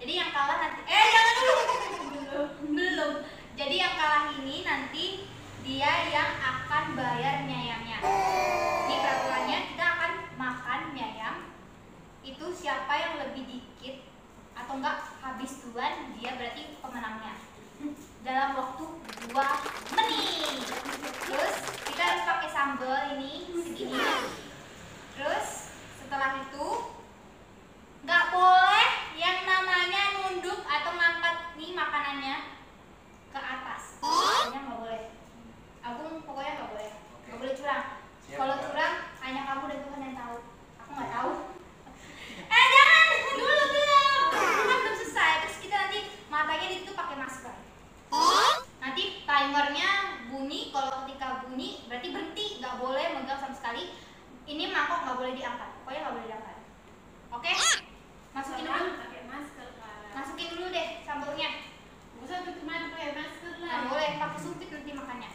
Jadi yang kalah nanti jangan dulu. Belum. Jadi yang kalah ini nanti dia yang akan bayar mie ayamnya. Ini peraturannya, kita akan makan mie ayam. Itu siapa yang lebih dikit atau enggak habis duluan, dia berarti pemenangnya. Dalam waktu 2 menit. Terus kita harus pakai sambal ini segini. Terus setelah itu nggak boleh yang namanya nunduk atau ngangkat nih makanannya ke atas. Pokoknya nggak boleh. Pokoknya nggak boleh. Nggak boleh curang. Kalau curang hanya kamu dan Tuhan yang tahu. Aku nggak tahu. Jangan dulu belum. Kita belum selesai. Terus kita nanti matanya itu pakai masker. Nanti timernya bunyi. Kalau ketika bunyi berarti berhenti. Nggak boleh megang sama sekali. Ini mangkok nggak boleh diangkat. Pokoknya nggak boleh diangkat. Oke? Masukin dulu. Pakai masker, Kak. Masukin dulu deh sambalnya. Usah tuh cuma pakai masker lah. Nggak boleh pakai sumpit nanti makannya.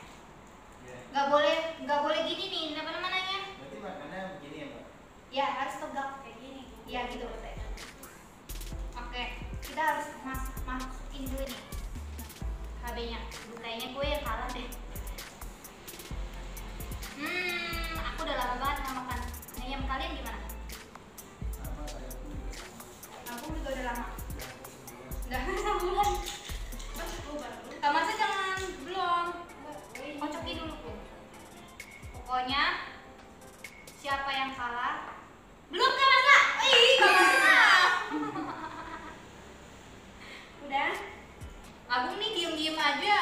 Nggak boleh gini nih, apa namanya? Berarti makannya begini ya, Mbak? Ya harus tegak Kayak gini. ya gitu. Oke, kita harus masukin dulu nih HB-nya. Kayaknya gue yang kalah deh. Aku udah lama banget nggak makan ayam. Kalian gimana? Sama saya pun juga sama. Aku juga udah lama. Udah sebulan. Masa jangan belum. Kocokin dulu pun. Pokoknya siapa yang kalah? Belum kan masa? Gak masalah. Udah. Agung nih diem-diem aja.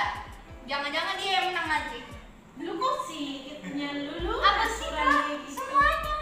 Jangan-jangan dia yang menang nanti. Dulu kok sih, kitanya dulu. Apa sih, Kak? Gitu. Semuanya.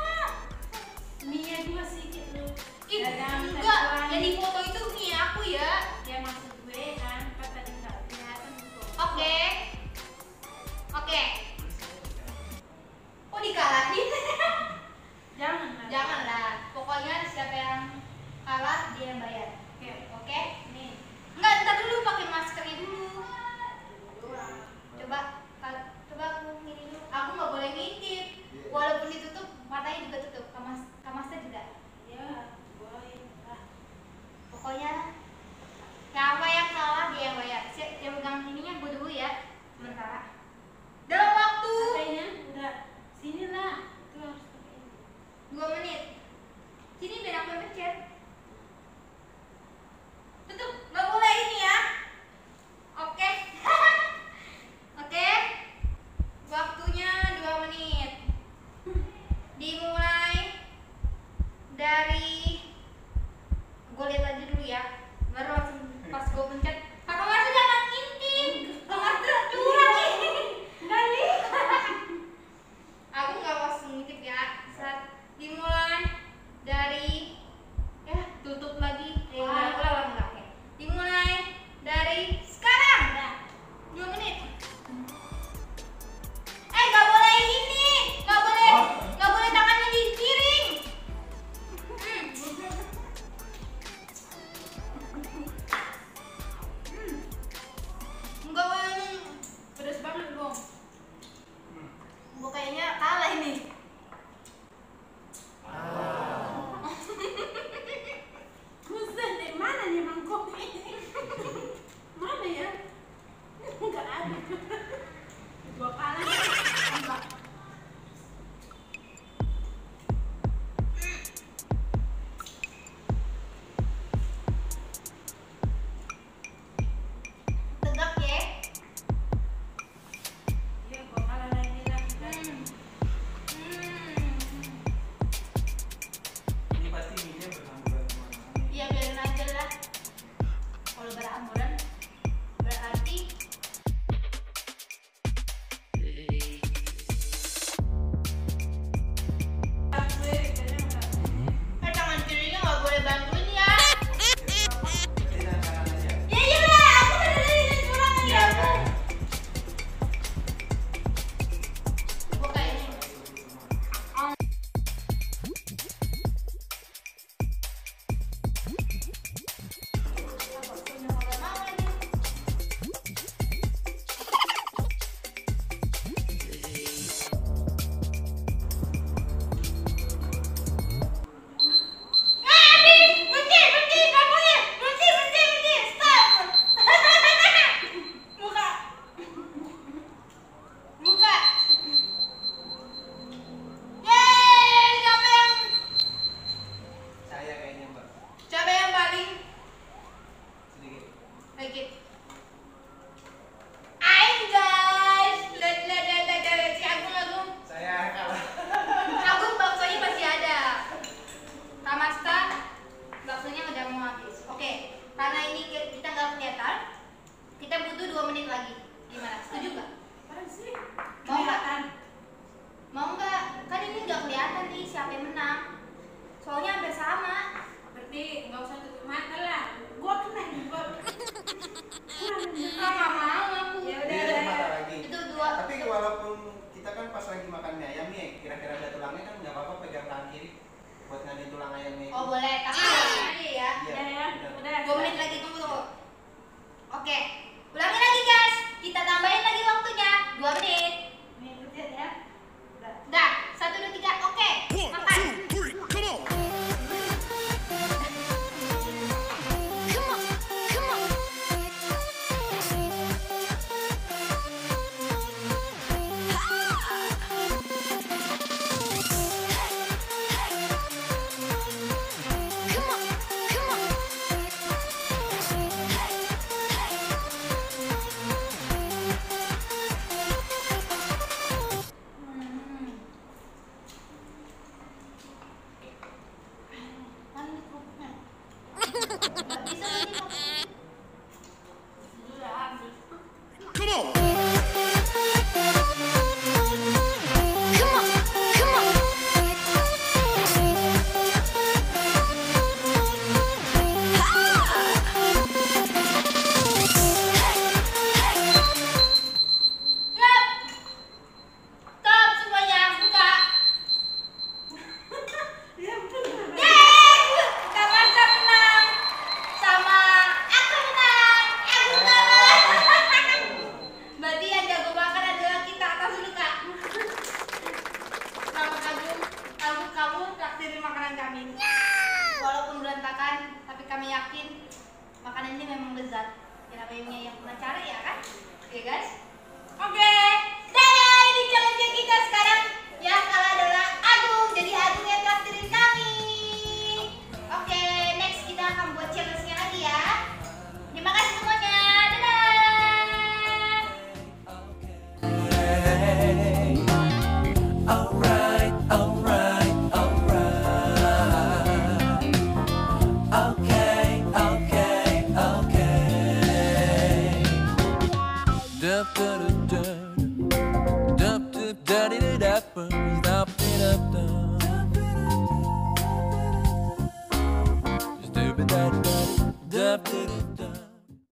Come on. Stop semuanya, buka. Kak Marsha menang. Sama aku menang. Aku menang. Berarti yang jago makan adalah kita. Atas dulu, Kak. Selamat kamu traktirin makanan kami. Walaupun berantakan, tapi kami yakin makanan ini memang lezat. Kenapa yang punya cara ya kan? Oke guys. Oke. Dadah, ini challenge kita sekarang. Yang kalah adalah Agung. Jadi Agung yang traktirin kami. Oke, next kita akan buat challenge-nya lagi ya. Terima kasih semuanya. Dadah. Alright, alright, alright. Okay, okay, okay. Dup dup dup dup dup dup dup dup dup dup dup dup.